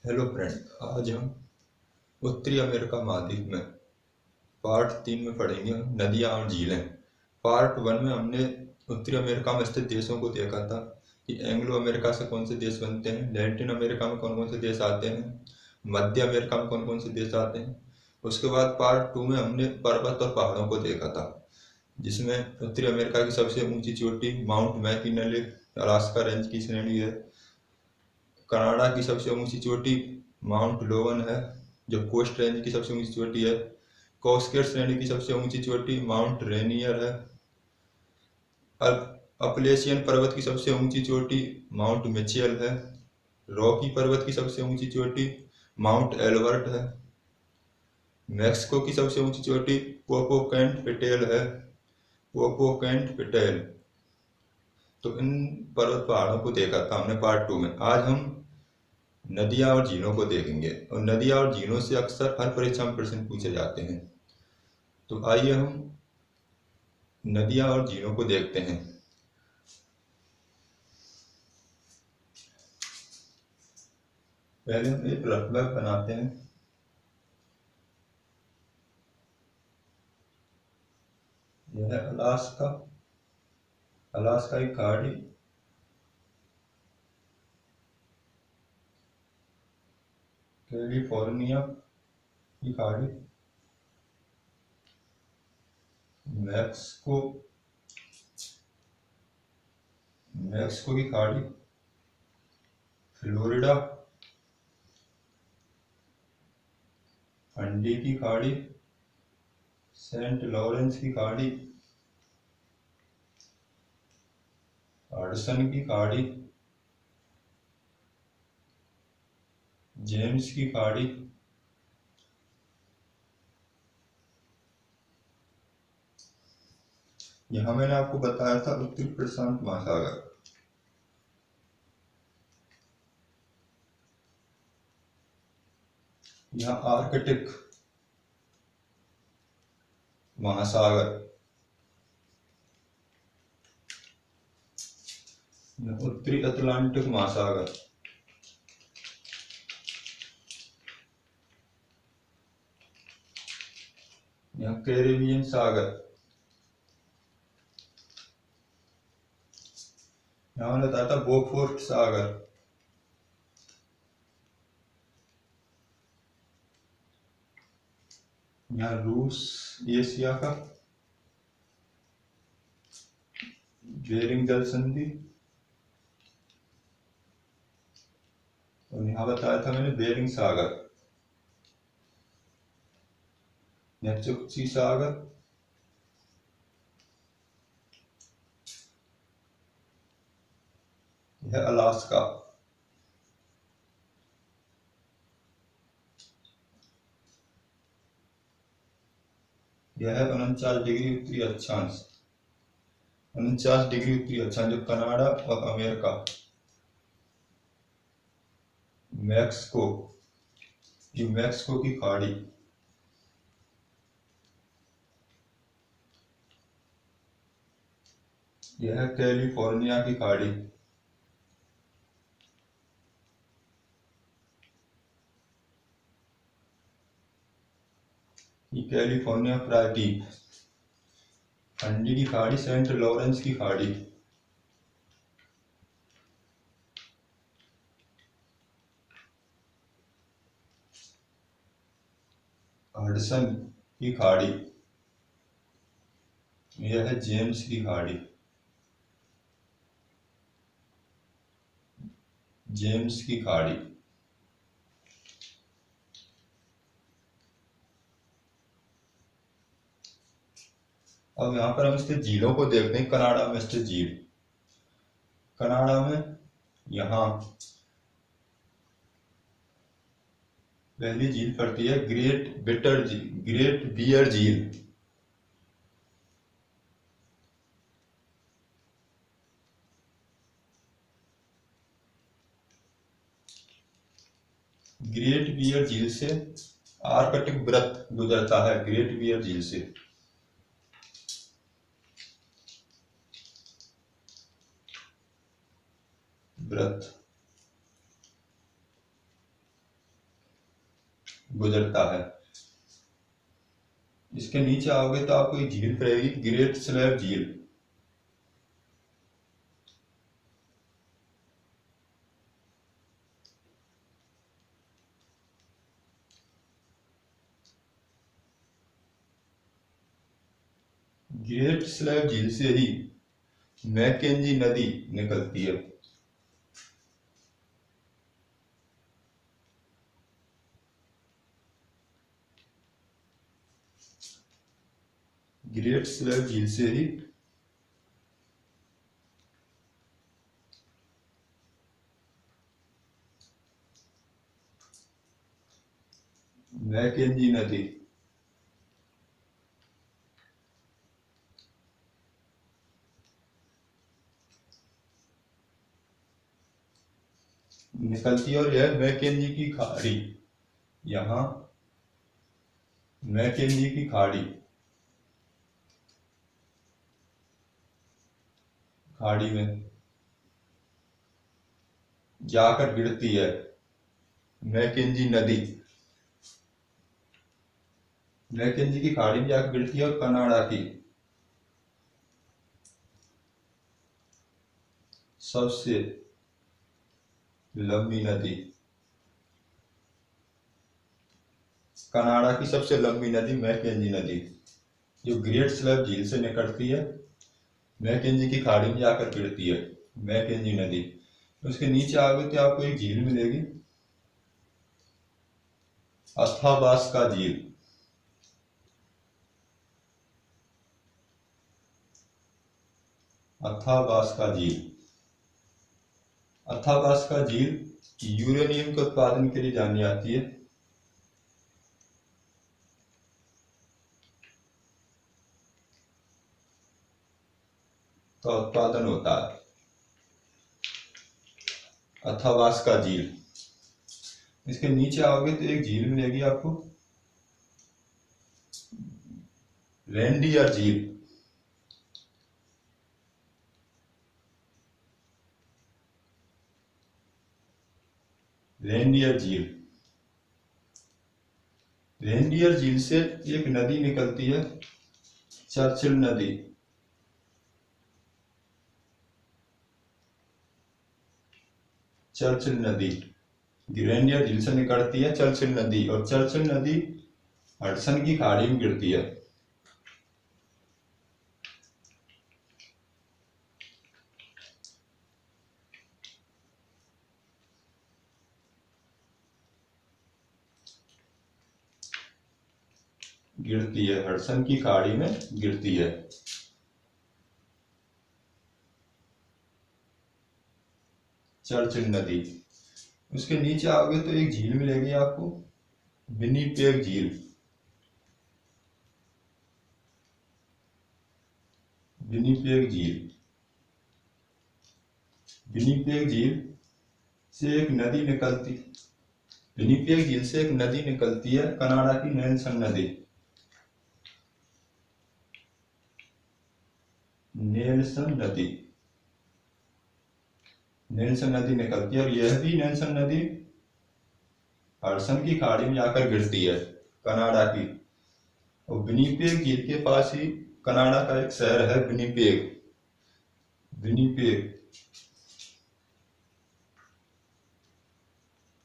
Hello friend. आज हम उत्तरी अमेरिका महाद्वीप में पार्ट 3 में पढ़ेंगे नदियाँ और झीलें। पार्ट 1 में हमने उत्तरी अमेरिका में स्थित देशों को देखा था कि एंग्लो अमेरिका से कौन से देश बनते हैं, लैटिन अमेरिका में कौन कौन से देश आते हैं, मध्य अमेरिका में कौन कौन से देश आते हैं। उसके बाद पार्ट 2 में हमने पर्वत और पहाड़ों को देखा था, जिसमें उत्तरी अमेरिका की सबसे ऊंची चोटी माउंट मैकिनले अलास्का रेंज की श्रेणी है। कनाडा की सबसे ऊंची चोटी माउंट लोवन है, जो कोस्ट रेंज की सबसे ऊंची चोटी है। कॉस्केट श्रेणी की सबसे ऊंची चोटी माउंट रेनियर है। अपलेशियन पर्वत की सबसे ऊंची चोटी माउंट मिचेल है। रॉकी पर्वत की सबसे ऊंची चोटी माउंट एल्बर्ट है। मैक्सिको की सबसे ऊंची चोटी पोपोकेंट-पेटेल है। पोपोकेंट-पेटेल। तो इन पर्वत पहाड़ों को देखा था हमने पार्ट 2 में। आज हम नदियाँ और झीलों को देखेंगे, और नदियाँ और झीलों से अक्सर हर परीक्षा में प्रश्न पूछे जाते हैं। तो आइए हम नदियाँ और झीलों को देखते हैं। पहले हम एक रफ मैप बनाते हैं। यह है अलास्का, अलास्का की खाड़ी, कैलिफोर्निया की खाड़ी, मैक्सिको, मैक्सिको की खाड़ी, फ्लोरिडा, फंडी की खाड़ी, सेंट लॉरेंस की खाड़ी, हडसन की खाड़ी, जेम्स की खाड़ी, यहाँ मैंने आपको बताया था उत्तरी प्रशांत महासागर। यहाँ आर्कटिक महासागर, उत्तरी अटलांटिक महासागर, यहाँ कैरेबियन सागर, यहाँ मैंने बताया था बोफोर्स सागर, यहाँ रूस एशिया का, बेरिंग जल संधि, और यहाँ बताया था मैंने बेरिंग सागर, यहाँ चुक्ची सागर, यह अलास्का। यह है 49 डिग्री उत्तरी अक्षांश, 49 डिग्री उत्तरी अक्षांश, जो कनाडा और अमेरिका, मैक्सिको, ये मैक्सिको की खाड़ी, यह है कैलिफोर्निया की खाड़ी, ये कैलिफोर्निया प्रायद्वीप, फंडी की खाड़ी, सेंट लॉरेंस की खाड़ी, हडसन की खाड़ी, यह है जेम्स की खाड़ी, जेम्स की खाड़ी। अब यहाँ पर हम इसके झीलों को देखते हैं। कनाडा में स्थित झील, कनाडा में यहाँ पहली झील पड़ती है ग्रेट बिटर झील, ग्रेट बियर झील। ग्रेट बियर झील से आर्कटिक वृत्त गुजरता है, ग्रेट बियर झील से। वृत्त गुजरता है। इसके नीचे आओगे तो आपको एक झील पड़ेगी, ग्रेट स्लैब झील। ग्रेट स्लैब झील से ही मैकेंजी नदी निकलती है। ग्रेट स्लैब झील से ही मैकेंजी नदी निकलती है। और यह मैकेंजी की खाड़ी, यहाँ मैकेंजी की खाड़ी में जाकर गिरती है मैकेंजी नदी। मैकेंजी की खाड़ी में जाकर गिरती है। और कनाडा की सबसे लंबी नदी, कनाडा की सबसे लंबी नदी मैकेंजी नदी, जो ग्रेट स्लैब झील से निकलती है, मैकेंजी की खाड़ी में जाकर गिरती है मैकेंजी नदी। उसके नीचे आओगे तो आपको एक झील मिलेगी, अथाबास्का झील। अथाबास्का झील, अथाबास्का झील यूरेनियम के उत्पादन के लिए जानी जाती है। का उत्पादन होता है अथाबास्का झील। इसके नीचे आओगे तो एक झील मिलेगी आपको, रेनडियर झील। रेनडियर झील, रेनडियर झील से एक नदी निकलती है, चर्चिल नदी। चर्चिल नदी रेनडियर झील से निकलती है चर्चिल नदी, और चर्चिल नदी हडसन की खाड़ी में गिरती है। हडसन की खाड़ी में गिरती है। चर्चिल नदी। उसके नीचे आओगे तो एक झील मिलेगी आपको, विनिपेग झील। विनिपेग झील, विनिपेग झील से एक नदी निकलती, विनिपेग झील से एक नदी निकलती है, कनाडा की नेल्सन नदी। नेल्सन नदी, नेल्सन नदी निकलती है। और यह भी नेल्सन नदी हडसन की खाड़ी में जाकर गिरती है, कनाडा की। और विनिपेग झील के पास ही कनाडा का एक शहर है, विनिपेग। विनिपेग,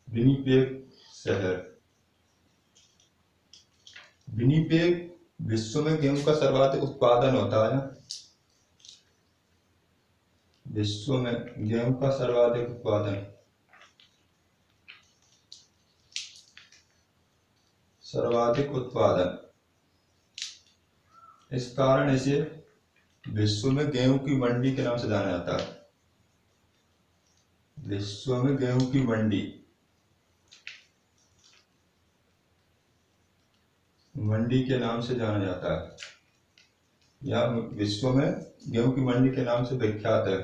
विनिपेग शहर। विनिपेग विश्व में गेहूं का सर्वाधिक उत्पादन होता है। विश्व में गेहूं का सर्वाधिक उत्पादन, सर्वाधिक उत्पादन, इस कारण इसे विश्व में गेहूं की मंडी के नाम से जाना जाता है। विश्व में गेहूं की मंडी, मंडी के नाम से जाना जाता है, या विश्व में गेहूं की मंडी के नाम से विख्यात है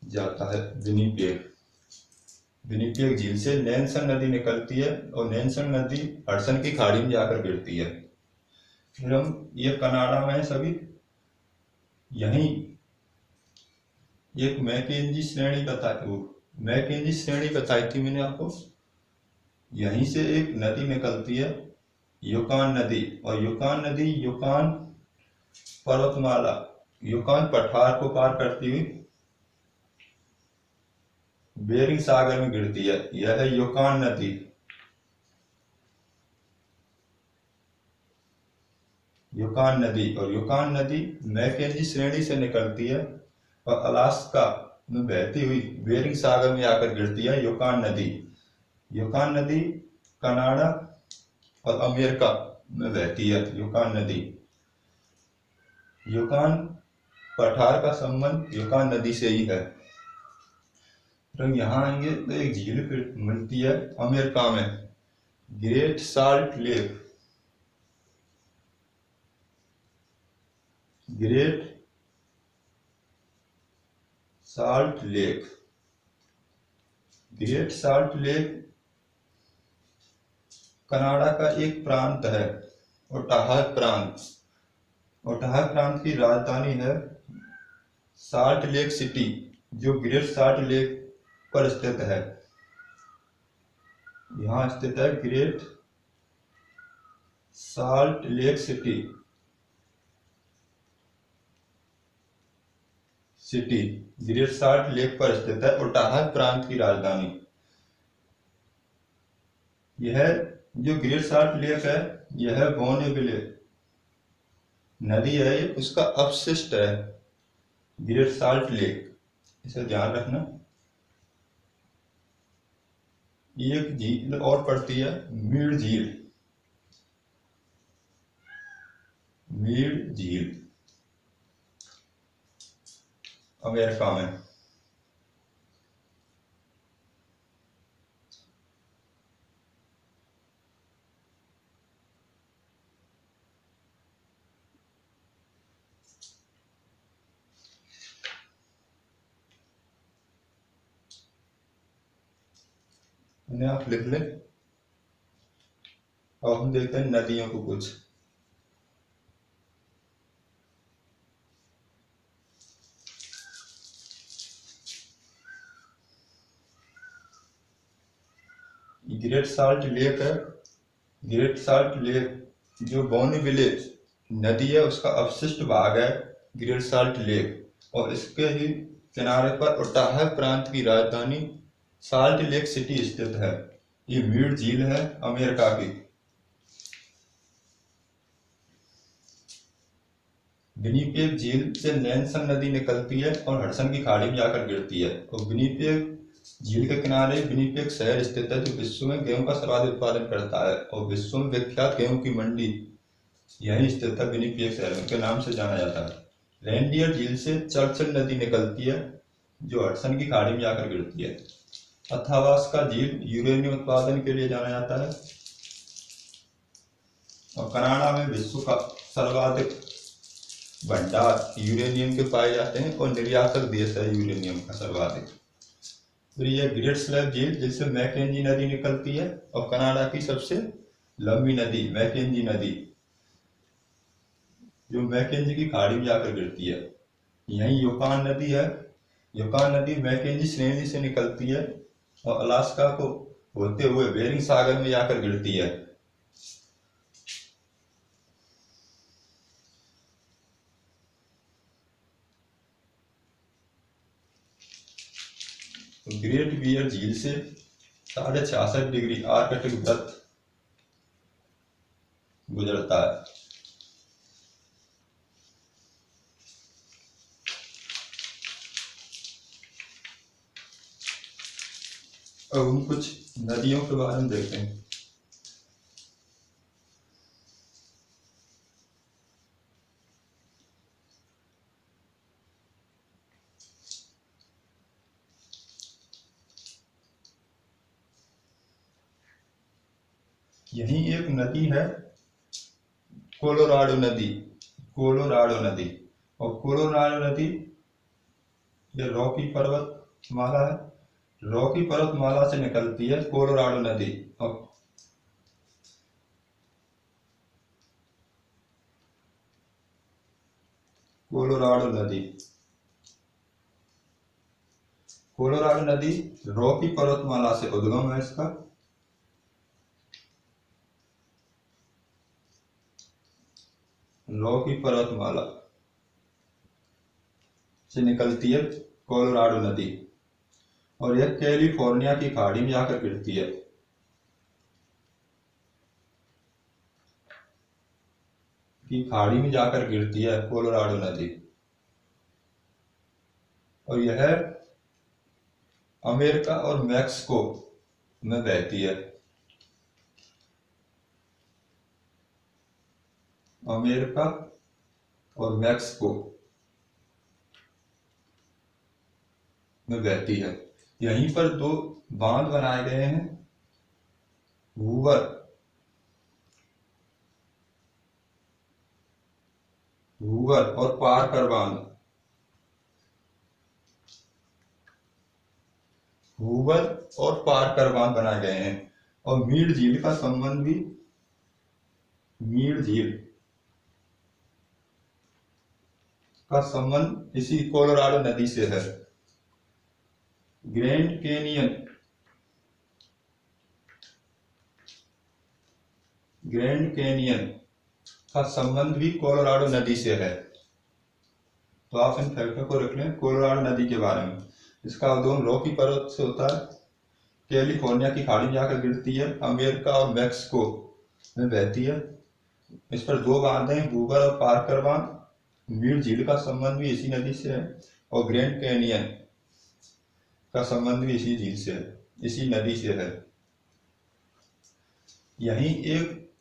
जाता है विनिपेग। विनिपेग झील से नेल्सन नदी निकलती है, और नेल्सन नदी हडसन की खाड़ी में जाकर गिरती है। फिर हम ये कनाडा में सभी, यहीं एक मैकेंजी श्रेणी बताई, वो मैकेंजी श्रेणी बताई थी मैंने आपको, यहीं से एक नदी निकलती है, युकान नदी। और युकान नदी युकान पर्वतमाला, युकान पठार को पार करती हुई बेरिंग सागर में गिरती है। यह है युकान नदी। युकान नदी, और युकान नदी मैकेंजी श्रेणी से निकलती है और अलास्का में बहती हुई बेरिंग सागर में आकर गिरती है युकान नदी। युकान नदी कनाडा और अमेरिका में बहती है युकान नदी। युकान पठार का संबंध युकान नदी से ही है। तो यहाँ आएंगे तो एक झील फिर मिलती है अमेरिका में, great salt lake. Great salt lake, great salt lake Canada का एक प्रांत है, ओटाहा प्रांत। ओटाहा प्रांत की राजधानी है साल्ट लेक सिटी, जो ग्रेट साल्ट लेक पर स्थित है। यहाँ स्थित है great salt lake city. Great salt lake पर स्थित है, ओटाहा प्रांत की राजधानी। यह जो ग्रेट साल्ट लेक है, यह बोनेविले नदी है, उसका अपशिष्ट है ग्रेट साल्ट लेक, इसे ध्यान रखना। एक झील और पड़ती है मीड झील। मीड झील अमेरिका में। इन्हें आप लिख लें। अब हम देखते हैं नदियों को कुछ। ग्रेट साल्ट लेक है, ग्रेट साल्ट लेक जो बोनेविले नदी है उसका अपशिष्ट भाग है ग्रेट साल्ट लेक, और इसके ही किनारे पर ओटाहा प्रांत की राजधानी साल्ट लेक सिटी स्थित है। ये मीड झील है अमेरिका की। विनिपेग झील से नैनसन नदी निकलती है और हडसन की खाड़ी में जाकर गिरती है। और विनिपेग झील के किनारे विनिपेग शहर स्थित है, जो विश्व में गेहूं का सर्वाधिक उत्पादन करता है, और विश्व में विख्यात गेहूं की मंडी यही स्थित है, विनिपेग शहर के नाम से जाना जाता है। रेनडियर झील से चर्चिल नदी निकलती है, जो हडसन की खाड़ी में जाकर गिरती है। अथावास्का झील यूरेनियम उत्पादन के लिए जाना जाता है, और कनाडा में विश्व का सर्वाधिक भंडार यूरेनियम के पाए जाते हैं, और निर्यातक देश है यूरेनियम का सर्वाधिक। फिर यह ग्रेट स्लैब झील जिससे मैकेंजी नदी निकलती है, और कनाडा की सबसे लंबी नदी मैकेंजी नदी, जो मैकेंजी की खाड़ी में जाकर गिरती है। यही युकान नदी है। युकान नदी मैकेंजी श्रेणी से निकलती है और अलास्का को होते हुए बेरिंग सागर में जाकर गिरती है। ग्रेट बियर झील से 66.5 डिग्री आर्कटिक वृत्त गुजरता है। अब हम कुछ नदियों के बारे में देखते हैं। यही एक नदी है कोलोराडो नदी। कोलोराडो नदी, और कोलोराडो नदी ये रॉकी पर्वतमाला है, रॉकी पर्वतमाला से निकलती है कोलोराडो नदी। और कोलोराडो नदी, कोलोराडो नदी रॉकी पर्वतमाला से उद्गम है इसका, रॉकी पर्वतमाला से निकलती है कोलोराडो नदी, और यह कैलिफोर्निया की खाड़ी में जाकर गिरती है। की खाड़ी में जाकर गिरती है कोलोराडो नदी, और यह अमेरिका और मैक्सिको में बहती है। अमेरिका और मैक्सिको में बहती है। यहीं पर दो बांध बनाए गए हैं, हूवर और पार्कर बांध। हूवर और पार्कर बांध बनाए गए हैं, और मीड झील का संबंध भी इसी कोलोराडो नदी से है। ग्रैंड कैनियन का संबंध भी कोलोराडो नदी से है। तो आप इन फैक्टों को रख लें कोलोराडो नदी के बारे में। इसका उद्गम रॉकी पर्वत से होता है, कैलिफोर्निया की खाड़ी में जाकर गिरती है, अमेरिका और मैक्सिको में बहती है। इस पर दो बांध हैं, हूवर और पार्कर बांध। मीड झील का संबंध भी इसी नदी से है, और ग्रैंड कैनियन का संबंध भी इसी झील से है, इसी नदी से है। यहीं एक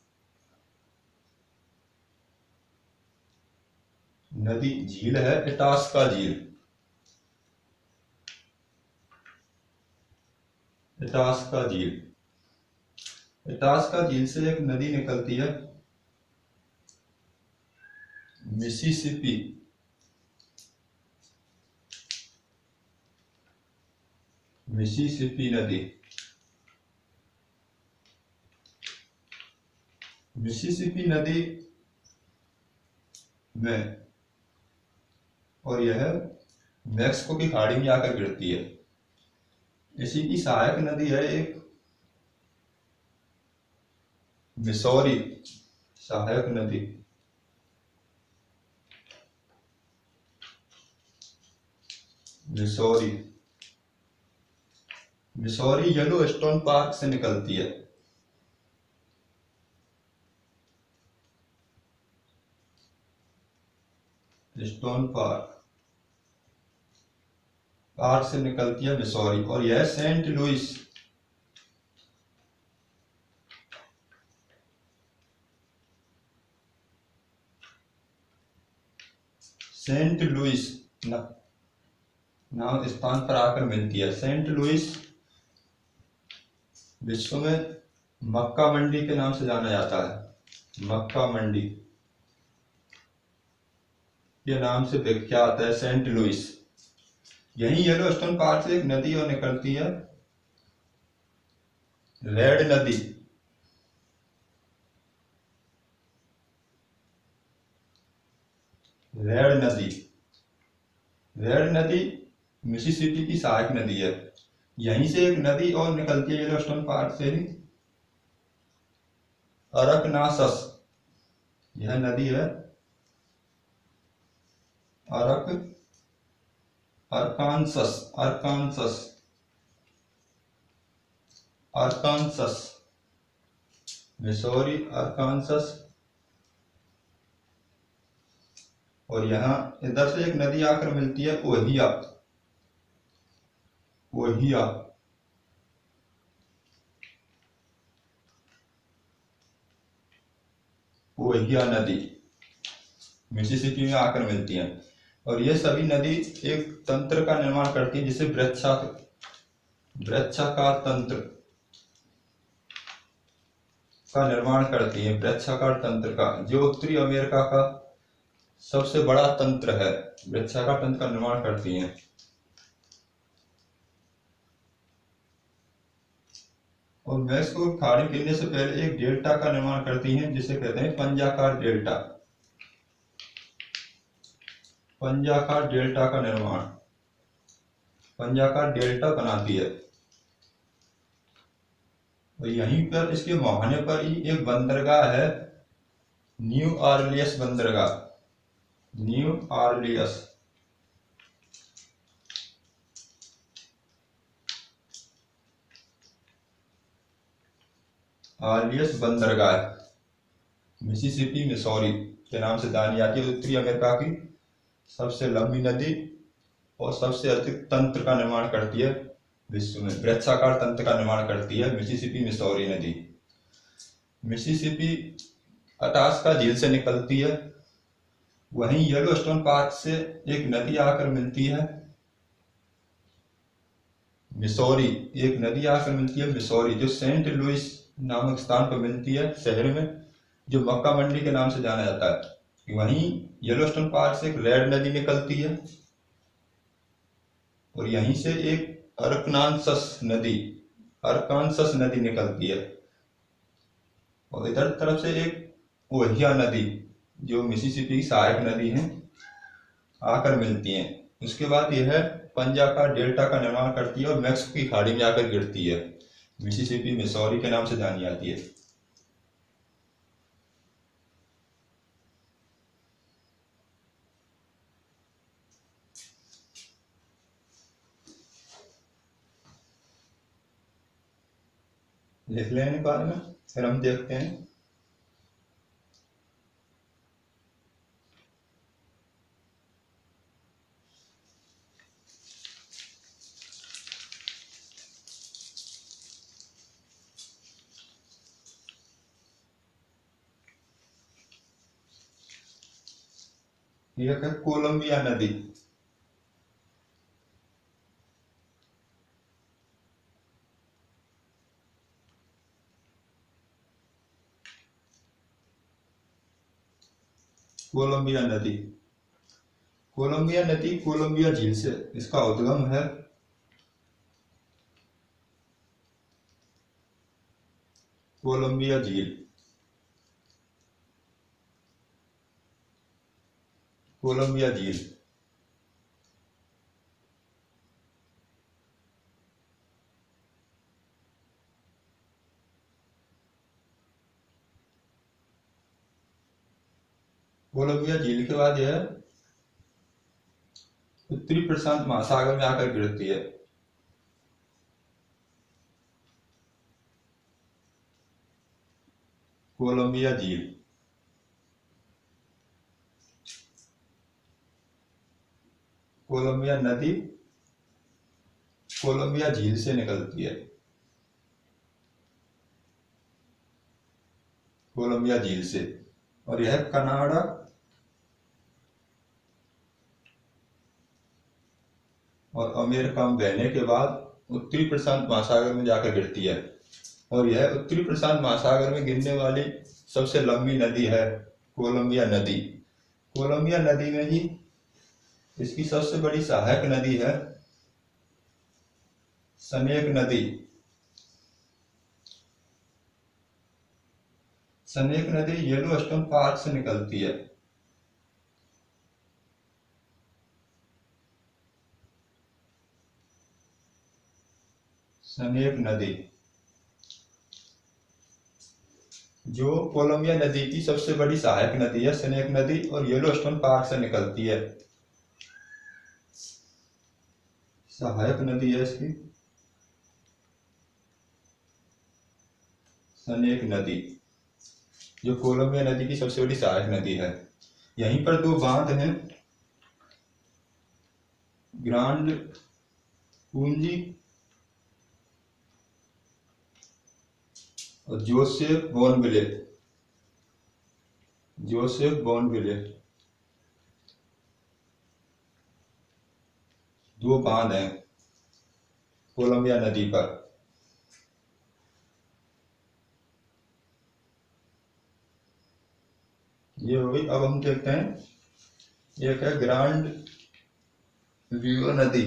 नदी झील है, इटास्का झील। इटास्का झील से एक नदी निकलती है, मिसिसिपी नदी। मिसिसिपी नदी में, और यह मैक्सिको की खाड़ी में आकर गिरती है। इसी की सहायक नदी है एक मिसौरी सहायक नदी। मिसौरी येलोस्टोन पार्क से निकलती है। स्टोन पार्क से निकलती है मिसौरी, और यह सेंट लुइस नाम स्थान पर आकर मिलती है। सेंट लुइस विश्व में मक्का मंडी के नाम से जाना जाता है। मक्का मंडी के नाम से विख्यात है सेंट लुइस। यहीं येलोस्टोन पार्क से एक नदी और निकलती है, रेड नदी। रेड नदी मिसिसिपी की सहायक नदी है। यहीं से एक नदी और निकलती है येलोस्टोन पार्क से ही, अरकनासस। यह नदी है अरकानसस, मिसौरी, अरकानसस। और यहाँ इधर से एक नदी आकर मिलती है, ओहिया नदी मिसिसिपी में आकर मिलती है। और ये सभी नदी एक तंत्र का निर्माण करती है, जिसे वृक्षाकार तंत्र का निर्माण करती है। वृक्षाकार तंत्र का, जो उत्तरी अमेरिका का सबसे बड़ा तंत्र है, वृक्षाकार तंत्र का निर्माण करती हैं। और मैक्सिको की खाड़ी गिरने से पहले एक डेल्टा का निर्माण करती हैं, जिसे कहते हैं पंजाकार डेल्टा। पंजाकार डेल्टा का निर्माण, पंजाकार डेल्टा बनाती है। और यहीं पर इसके मुहाने पर ही एक बंदरगाह है, न्यू ऑरलियंस बंदरगाह, न्यू ऑरलियंस, ऑरलियंस बंदरगाह मिसिसिपी मिसौरी के नाम से जानी जाती है। उत्तरी अमेरिका की सबसे लंबी नदी और सबसे अधिक तंत्र का निर्माण करती है विश्व में, वृत्ताकार तंत्र का निर्माण करती है मिसिसिपी मिसौरी नदी। मिसिसिपी अटास्का झील से निकलती है। वहीं येलोस्टोन पार्क से एक नदी आकर मिलती है मिसौरी, एक नदी आकर मिलती है मिसौरी, जो सेंट लुइस नामक स्थान पर मिलती है शहर में, जो मक्का मंडी के नाम से जाना जाता है। वहीं येलोस्टोन पार्क से एक रेड नदी निकलती है और यहीं से एक अरकानसस नदी, अरकानसस नदी निकलती है और इधर तरफ से एक ओहियो नदी, जो मिसिसिपी की सहायक नदी है, आकर मिलती हैं। उसके बाद यह पंजा का डेल्टा का निर्माण करती है और मैक्सिको की खाड़ी में आकर गिरती है। मिसिसिपी मिसौरी के नाम से जानी जाती है। लिख लेने के बारे में फिर हम देखते हैं। यह है कोलंबिया नदी, कोलंबिया नदी, कोलंबिया नदी कोलंबिया झील से इसका उद्गम है। कोलंबिया झील, कोलंबिया झील, कोलंबिया झील के बाद यह उत्तरी प्रशांत महासागर में आकर गिरती है। कोलंबिया झील, कोलंबिया नदी कोलंबिया झील से निकलती है। कोलंबिया झील से, और यह कनाडा और अमेरिका में बहने के बाद उत्तरी प्रशांत महासागर में जाकर गिरती है। और यह उत्तरी प्रशांत महासागर में गिरने वाली सबसे लंबी नदी है कोलंबिया नदी। कोलंबिया नदी में ही इसकी सबसे बड़ी सहायक नदी है सनेक नदी। सनेक नदी येलोस्टोन पार्क से निकलती है। सनेक नदी, जो कोलंबिया नदी की सबसे बड़ी सहायक नदी है सनेक नदी, और येलोस्टोन पार्क से निकलती है। सहायक नदी है इसकी सनेक नदी, जो कोलंबिया नदी की सबसे बड़ी सहायक नदी है। यहीं पर दो बांध हैं, ग्रांड पूंजी और जोसेफ बोनविले, जोसेफ बोनविले, दो बांध हैं कोलंबिया नदी पर। ये हो गई। अब हम देखते हैं एक है ग्रांड रियो नदी,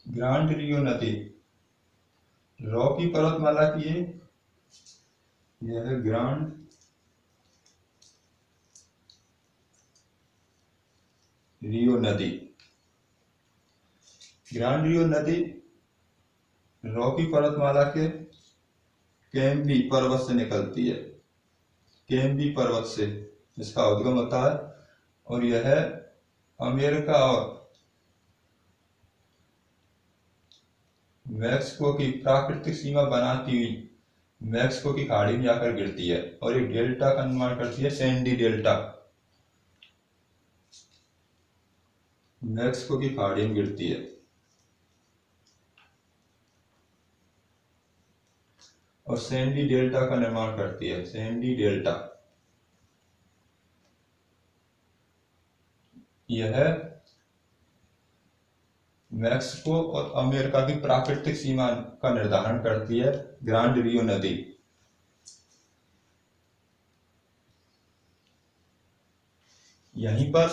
ग्रांड रियो नदी, रॉकी पर्वतमाला की यह है ग्रांड रियो नदी। ग्रांड रियो नदी रॉकी पर्वतमाला के कैम्बी पर्वत से निकलती है। कैम्बी पर्वत से इसका उद्गम होता है और यह अमेरिका और मैक्सिको की प्राकृतिक सीमा बनाती हुई मैक्सिको की खाड़ी में जाकर गिरती है और एक डेल्टा का निर्माण करती है, सैंडी डेल्टा। मैक्सिको की खाड़ी में गिरती है और सैंडी डेल्टा का निर्माण करती है, सैंडी डेल्टा। यह मैक्सिको और अमेरिका की प्राकृतिक सीमा का निर्धारण करती है, ग्रांड रियो नदी। यहीं पर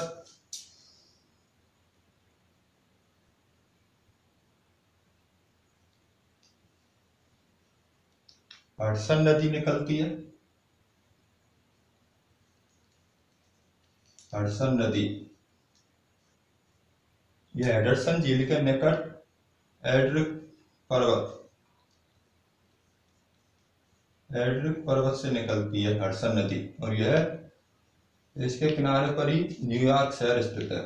हडसन नदी निकलती है। हडसन नदी यह हेडरसन झील के निकट एड्रिक पर्वत से निकलती है हडसन नदी और यह इसके किनारे पर ही न्यूयॉर्क शहर स्थित है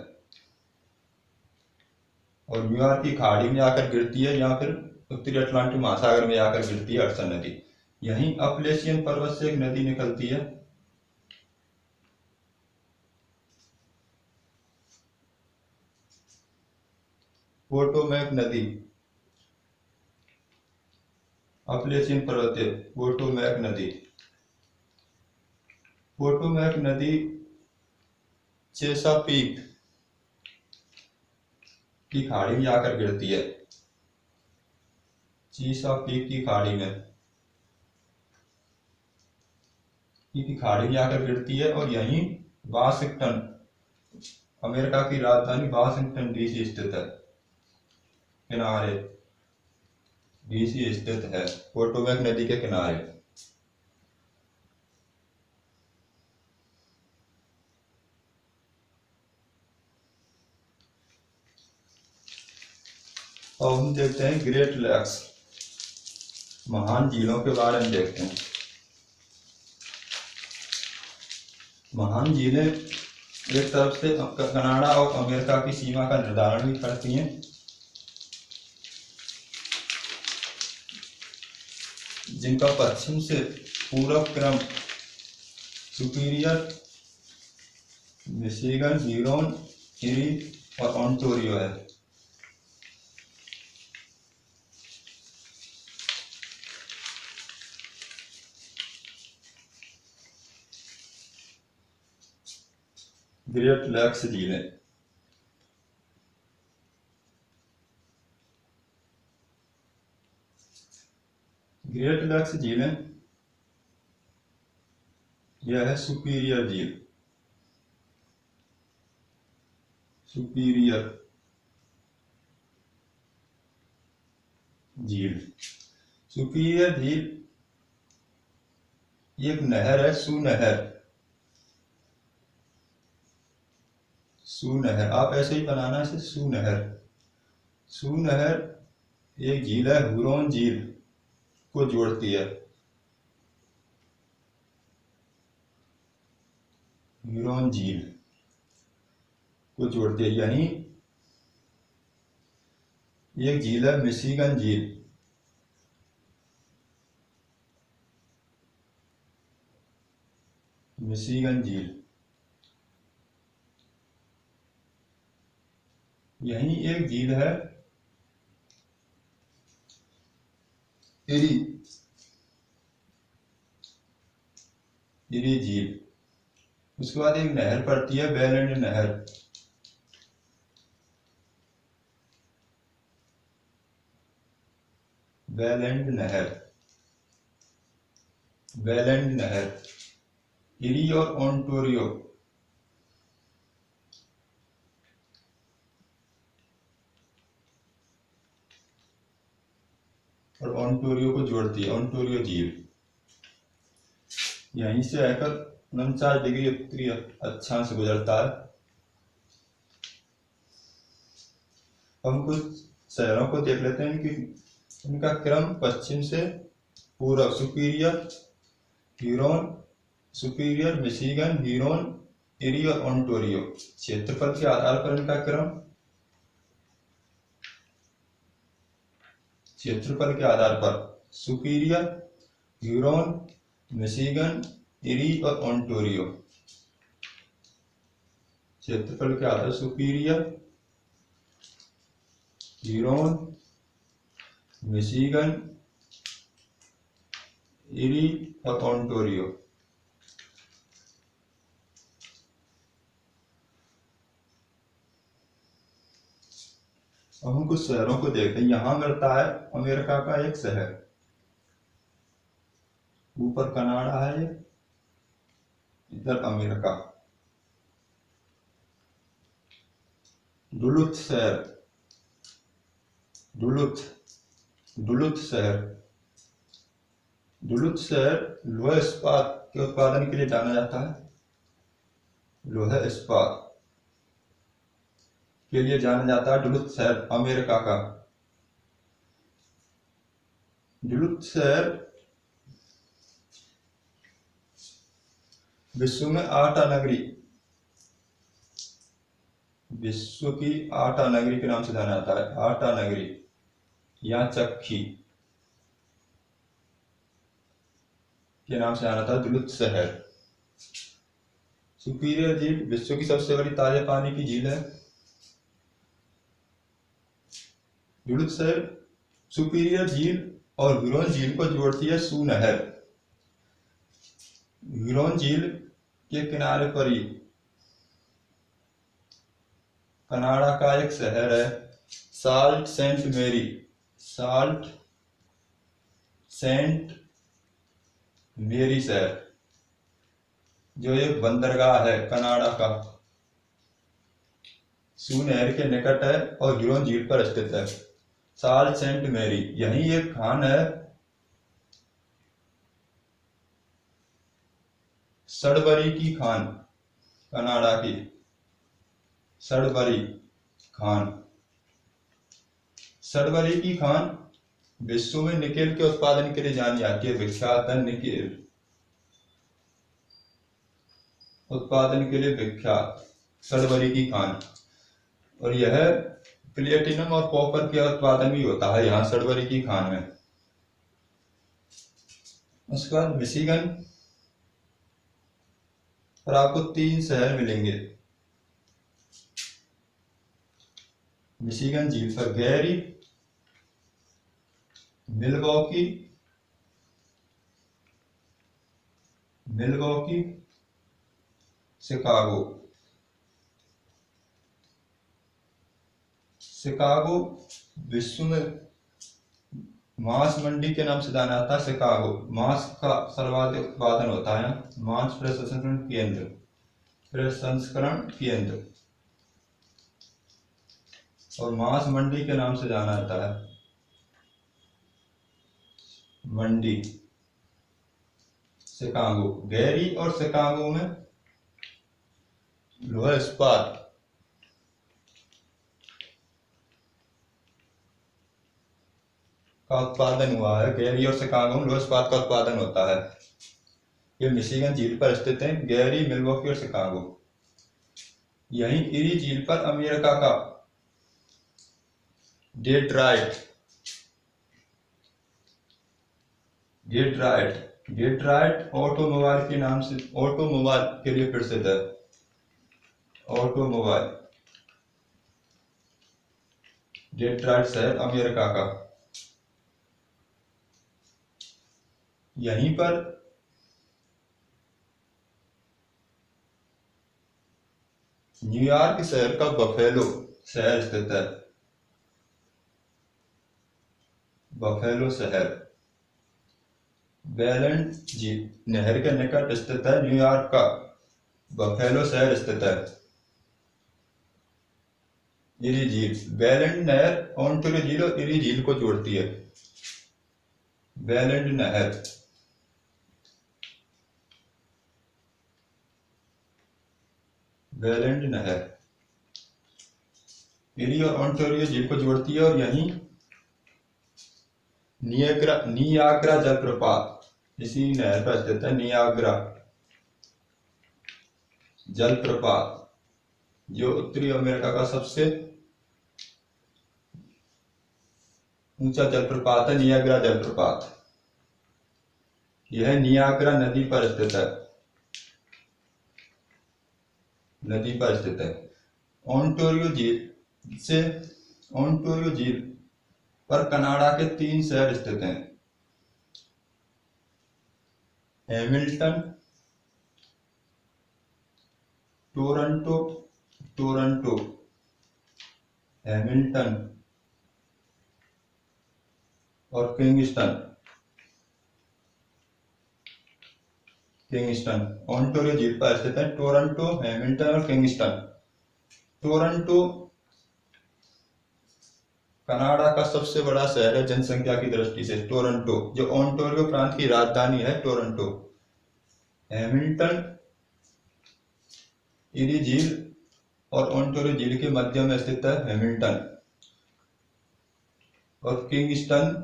और न्यूयॉर्क की खाड़ी में आकर गिरती है या फिर उत्तरी अटलांटिक महासागर में आकर गिरती है हडसन नदी। यहीं अपलेशियन पर्वत से एक नदी निकलती है, पोटोमैक नदी। अपलेशियन पर्वत है पोटोमैक नदी। पोटोमैक नदी चेसापीक की खाड़ी में आकर गिरती है, चेसापीक की खाड़ी में आकर गिरती है और यहीं वाशिंगटन, अमेरिका की राजधानी वाशिंगटन डीसी स्थित है, किनारे डीसी स्थित है पोटोमैक नदी के किनारे। अब हम देखते हैं ग्रेट लेक्स, महान झीलों के बारे में देखते हैं। महान झीलें एक तरफ से कनाडा और अमेरिका की सीमा का निर्धारण भी करती हैं। जिनका पश्चिम से पूरब क्रम सुपीरियर, मिशिगन, ह्यूरॉन, इरी और ओंटारियो है। ग्रेट लेक्स झीलें ग्रेट लेक्स झीलें यह है सुपीरियर झील, सुपीरियर झील। सुपीरियर झील एक नहर है, सुनहर। सुनहर आप ऐसे ही बनाना इसे, सुनहर। सुनहर एक झील है, हुरॉन झील को जोड़ती है, हुरॉन झील को जोड़ती है। यहीं एक झील है, मिशिगन झील। मिशिगन झील यहीं एक झील है, इरी, इरी झील। उसके बाद एक नहर पड़ती है, बेलेंड नहर। बेलेंड नहर, बेलेंड नहर, इरी और ओंटारियो। और ओंटारियो को जोड़ती है, ओंटारियो झील। यहीं से आकर 49 डिग्री उत्तरी अक्षांश गुजरता है। हम कुछ शहरों को देख लेते हैं कि इनका क्रम पश्चिम से पूर्व। Superior, Huron, Superior, Michigan, Huron, Erie और ओंटारियो। क्षेत्रफल के आधार पर इनका क्रम, क्षेत्रफल के आधार पर सुपीरियर, ह्यूरोन, मिशिगन, एरी और ओंटारियो। क्षेत्रफल के आधार सुपीरियर, ह्यूरोन, मिशिगन, एरी और ओंटारियो। अब हम कुछ शहरों को देखते हैं। यहां मिलता है अमेरिका का एक शहर, ऊपर कनाडा है, ये इधर अमेरिका। डुलुथ शहर, डुलुथ शहर। डुलुथ शहर लोहा इस्पात के उत्पादन के लिए जाना जाता है। लोहा इस्पात के लिए जाना जाता है डुलुथ शहर अमेरिका का। डुलुथ शहर विश्व में आटा नगरी, विश्व की आटा नगरी के नाम से जाना जाता है। आटा नगरी या चक्की के नाम से जाना जाता है डुलुथ शहर। सुपीरियर झील विश्व की सबसे बड़ी ताजे पानी की झील है। डुलुथ शहर सुपीरियर झील और ह्यूरोन झील को जोड़ती है सू नहर। ह्यूरोन झील के किनारे पर ही कनाडा का एक शहर है साल्ट सेंट मेरी, साल्ट सेंट मेरी शहर, जो एक बंदरगाह है कनाडा का। सू नहर के निकट है और ह्यूरोन झील पर स्थित है। साल्ट सेंट मेरी, यही एक खान है सडबरी की खान, कनाडा की सडबरी खान। सडबरी की खान विश्व में निकेल के उत्पादन के लिए जानी जाती है। विख्यात है निकेल उत्पादन के लिए विख्यात सडबरी की खान। और यह प्लेटिनम और कॉपर के उत्पादन भी होता है यहाँ सडबरी की खान में। उसके बाद मिशिगन और आपको 3 शहर मिलेंगे मिशिगन झील पर, गैरी, मिलवॉकी, शिकागो। शिकागो विश्व में मांस मंडी के नाम से जाना जाता है। शिकागो मांस का सर्वाधिक उत्पादन होता है। मांस प्रसंस्करण केंद्र और मांस मंडी के नाम से जाना जाता है। मंडी शिकागो। गैरी और शिकागो में लोहा इस्पात का उत्पादन हुआ है। गैरी और शिकागो में लोहा इस्पात का उत्पादन होता है। ये मिशिगन झील पर स्थित है, गैरी, मिलवॉकी और शिकागो। यहीं इरी झील पर अमेरिका का डेट्रायट ऑटोमोबाइल के नाम से, ऑटोमोबाइल के लिए प्रसिद्ध है। ऑटोमोबाइल, डेट्रायट शहर अमेरिका का। यहीं पर न्यूयॉर्क शहर का बफेलो शहर स्थित है। बफेलो शहर बेलेंड झील नहर के निकट स्थित है। न्यूयॉर्क का बफेलो शहर स्थित है। इरी झील, बेलेंड नहर ओंटारियो झील और इरी झील को जोड़ती है। वेलेंड नहर, वेलेंड नहर एरी और ओंटारियो झील को जोड़ती है और यहीं नियाग्रा जलप्रपात इसी नहर पर स्थित है। नियाग्रा जलप्रपात जो उत्तरी अमेरिका का सबसे ऊंचा जलप्रपात है, नियाग्रा जलप्रपात। यह नियाग्रा नदी पर स्थित है, नदी पर स्थित है। ओंटारियो झील से ओंटारियो झील पर कनाडा के 3 शहर स्थित हैं। हैमिल्टन, टोरंटो, टोरंटो, हैमिल्टन और किंगस्टन, किंगस्टन ओंटारियो झील पर स्थित है। टोरंटो, हैमिल्टन और किंगस्टन। टोरंटो कनाडा का सबसे बड़ा शहर है जनसंख्या की दृष्टि से। टोरंटो जो ओंटारियो प्रांत की राजधानी है, टोरंटो। हैमिल्टन इरी झील और ओंटारियो झील के मध्य में स्थित है, हैमिल्टन। और किंगस्टन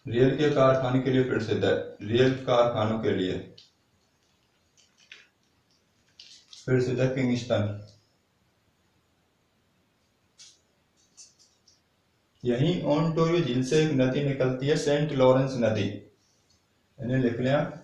रेल के कारखाने के लिए प्रसिद्ध है, रेल कारखानों के लिए प्रसिद्ध है किंगस्टन। यहीं ओंटारियो झील से एक नदी निकलती है, सेंट लॉरेंस नदी। इन्हें लिख लें।